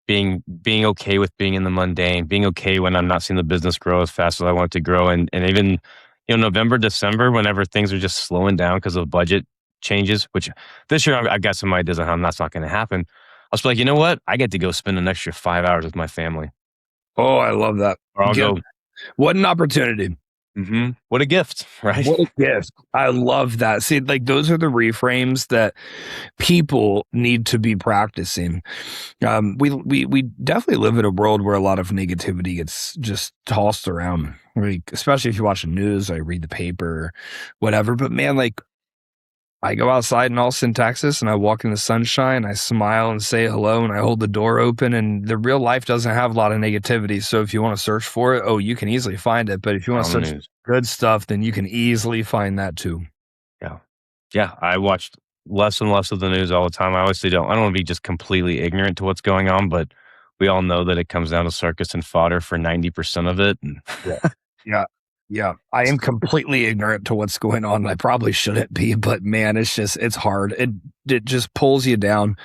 being okay with being in the mundane, being okay when I'm not seeing the business grow as fast as I want it to grow, and even November, December, whenever things are just slowing down because of budget changes, which this year I've got some ideas on how that's not going to happen. I'll just be like, you know what? I get to go spend an extra 5 hours with my family. Oh, I love that. Or I'll go. What an opportunity. Mm-hmm. What a gift, right? What a gift. I love that. See, like those are the reframes that people need to be practicing. We definitely live in a world where a lot of negativity gets just tossed around. Like, especially if you watch the news, I read the paper, whatever. But man, like I go outside in Austin, Texas, and I walk in the sunshine, I smile and say hello, and I hold the door open, and the real life doesn't have a lot of negativity. So if you want to search for it, you can easily find it. But if you want to search for good stuff, then you can easily find that too. Yeah. Yeah. I watched less and less of the news all the time. I obviously don't want to be just completely ignorant to what's going on, but we all know that it comes down to circus and fodder for 90% of it. And Yeah. I am completely ignorant to what's going on. I probably shouldn't be, but man, it's hard. It just pulls you down.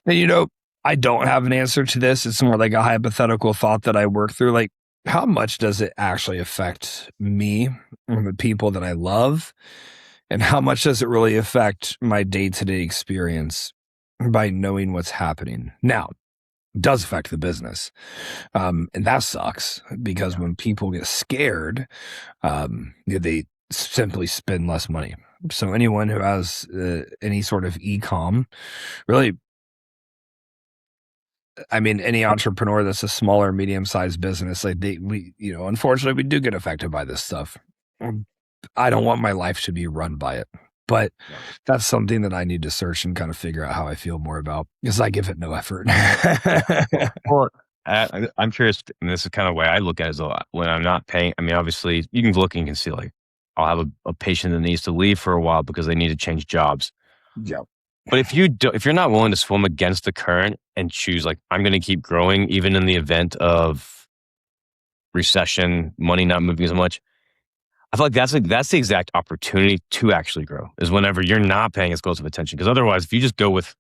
And I don't have an answer to this. It's more like a hypothetical thought that I work through. Like, how much does it actually affect me and the people that I love? And how much does it really affect my day-to-day experience by knowing what's happening? Now, it does affect the business. And that sucks because when people get scared, they simply spend less money. So anyone who has any sort of e-com, really, I mean, any entrepreneur that's a smaller, medium-sized business, like unfortunately, we do get affected by this stuff. I don't want my life to be run by it. But that's something that I need to search and kind of figure out how I feel more about because I give it no effort. Well, I'm curious, and this is kind of the way I look at it, is when I'm not paying, I mean, obviously, you can look and you can see, like, I'll have a patient that needs to leave for a while because they need to change jobs. Yeah. But if you're not willing to swim against the current and choose, like, I'm going to keep growing even in the event of recession, money not moving as much, I feel like that's the exact opportunity to actually grow, is whenever you're not paying as close of attention. Because otherwise, if you just go with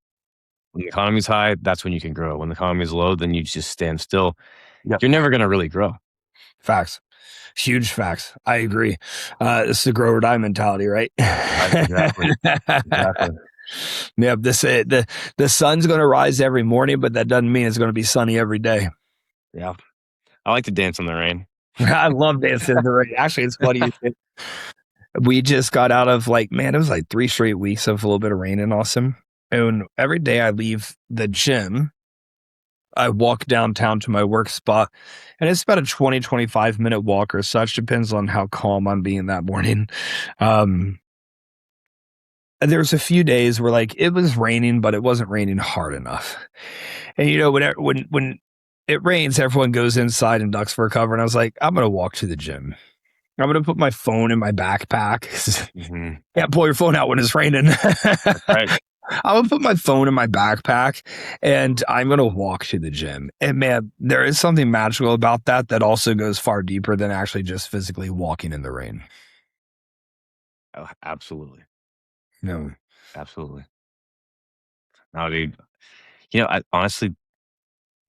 when the economy's high, that's when you can grow. When the economy is low, then you just stand still. Yep. You're never going to really grow. Facts. Huge facts. I agree. This is a grow or die mentality, right? Exactly. Yeah. The sun's going to rise every morning, but that doesn't mean it's going to be sunny every day. Yeah. I like to dance in the rain. I love dancing in the rain. Actually, it's funny. We just got out of it was like 3 straight weeks of a little bit of rain in Austin. And every day I leave the gym, I walk downtown to my work spot, and it's about a 20-25 minute walk or such. Depends on how calm I'm being that morning. And there's a few days where it was raining, but it wasn't raining hard enough. And when it rains, everyone goes inside and ducks for cover. And I was like, I'm going to walk to the gym. I'm going to put my phone in my backpack. Can't pull your phone out when it's raining. Right. I'm going to put my phone in my backpack and I'm going to walk to the gym. And man, there is something magical about that also goes far deeper than actually just physically walking in the rain. Oh, absolutely. No. Absolutely. No, dude. Honestly,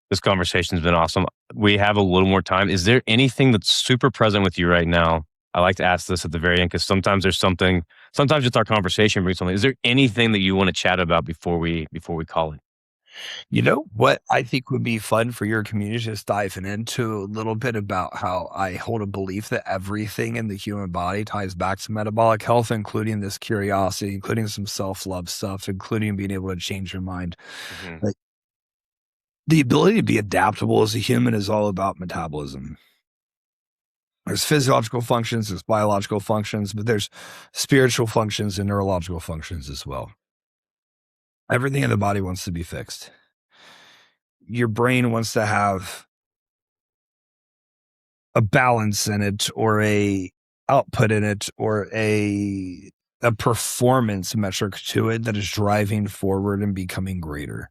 this conversation's been awesome. We have a little more time. Is there anything that's super present with you right now? I like to ask this at the very end because sometimes there's something. Sometimes it's our conversation brings something. Is there anything that you want to chat about before we call it? You know what I think would be fun for your community, just diving into a little bit about how I hold a belief that everything in the human body ties back to metabolic health, including this curiosity, including some self-love stuff, including being able to change your mind. The ability to be adaptable as a human is all about metabolism. There's physiological functions, there's biological functions, but there's spiritual functions and neurological functions as well. Everything in the body wants to be fixed. Your brain wants to have a balance in it, or a output in it, or a performance metric to it that is driving forward and becoming greater.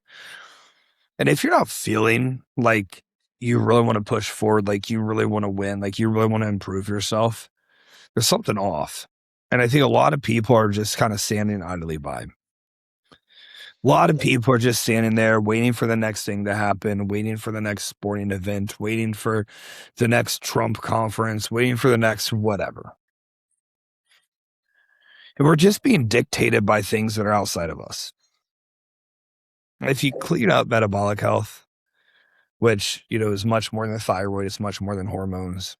And if you're not feeling like you really want to push forward, like you really want to win, like you really want to improve yourself, there's something off. And I think a lot of people are just kind of standing idly by. A lot of people are just standing there waiting for the next thing to happen, waiting for the next sporting event, waiting for the next Trump conference, waiting for the next whatever. And we're just being dictated by things that are outside of us. If you clean up metabolic health, which, is much more than thyroid, it's much more than hormones.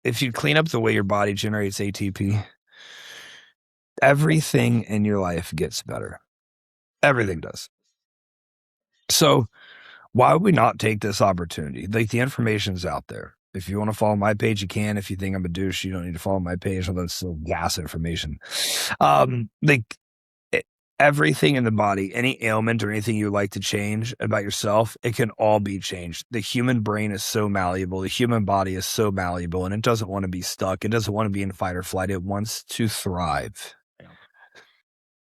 If you clean up the way your body generates ATP, everything in your life gets better. Everything does. So why would we not take this opportunity? Like, the information's out there. If you want to follow my page, you can. If you think I'm a douche, you don't need to follow my page, although it's still gas information. Everything in the body, any ailment or anything you like to change about yourself, it can all be changed. The human brain is so malleable. The human body is so malleable, and it doesn't want to be stuck. It doesn't want to be in fight or flight. It wants to thrive.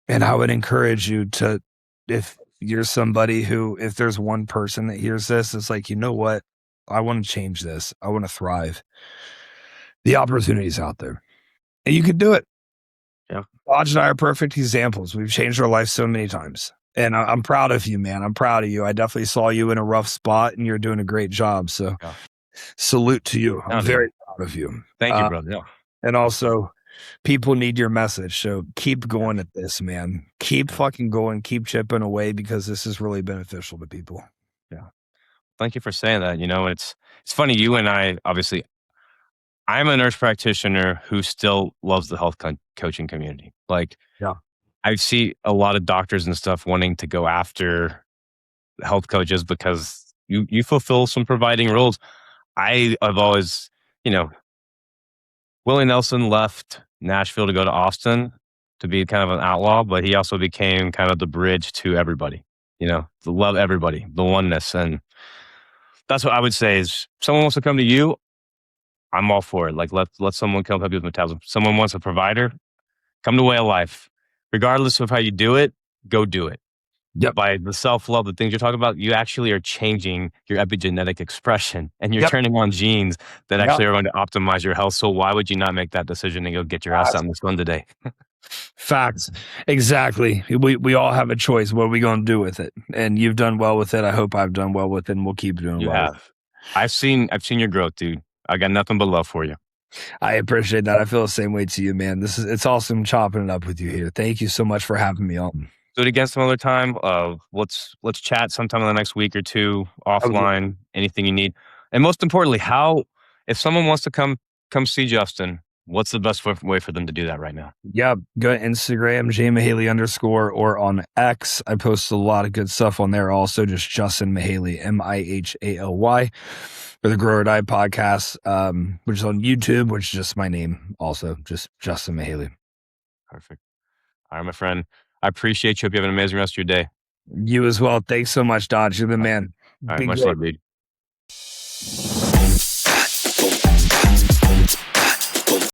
And I would encourage you to, if you're somebody who, if there's one person that hears this, it's like, you know what? I want to change this. I want to thrive. The opportunity's out there. And you can do it. Yeah. Lodge and I are perfect examples. We've changed our life so many times. And I'm proud of you, man. I'm proud of you. I definitely saw you in a rough spot, and you're doing a great job. So salute to you. I'm very proud of you. Thank you, brother. Yeah. And also, people need your message. So keep going at this, man. Keep fucking going. Keep chipping away, because this is really beneficial to people. Yeah. Thank you for saying that. It's funny. You and I, obviously, I'm a nurse practitioner who still loves the health coaching community. Like, yeah, I see a lot of doctors and stuff wanting to go after health coaches because you fulfill some providing roles. I've always, Willie Nelson left Nashville to go to Austin to be kind of an outlaw, but he also became kind of the bridge to everybody, to love everybody, the oneness. And that's what I would say is, someone wants to come to you, I'm all for it. Like, let someone come help you with metabolism. Someone wants a provider, come to Way of Life. Regardless of how you do it, go do it. Yep. By the self-love, the things you're talking about, you actually are changing your epigenetic expression, and you're turning on genes that actually are going to optimize your health. So why would you not make that decision and go get your ass out in the sun today? Facts. Exactly. We all have a choice. What are we going to do with it? And you've done well with it. I hope I've done well with it, and we'll keep doing you well. Have. I've seen your growth, dude. I got nothing but love for you. I appreciate that. I feel the same way to you, man. It's awesome chopping it up with you here. Thank you so much for having me on. Do it again some other time. Let's chat sometime in the next week or two, offline, anything you need. And most importantly, if someone wants to come see Justin, what's the best way for them to do that right now? Yeah, go to Instagram, @Mihaly_, or on X. I post a lot of good stuff on there. Also, just Justin Mihaly, Mihaly, or the Grow or Die podcast, which is on YouTube, which is just my name. Also, just Justin Mihaly. Perfect. All right, my friend. I appreciate you. Hope you have an amazing rest of your day. You as well. Thanks so much, Dodge. You're the man. All right, Be much great. love, dude.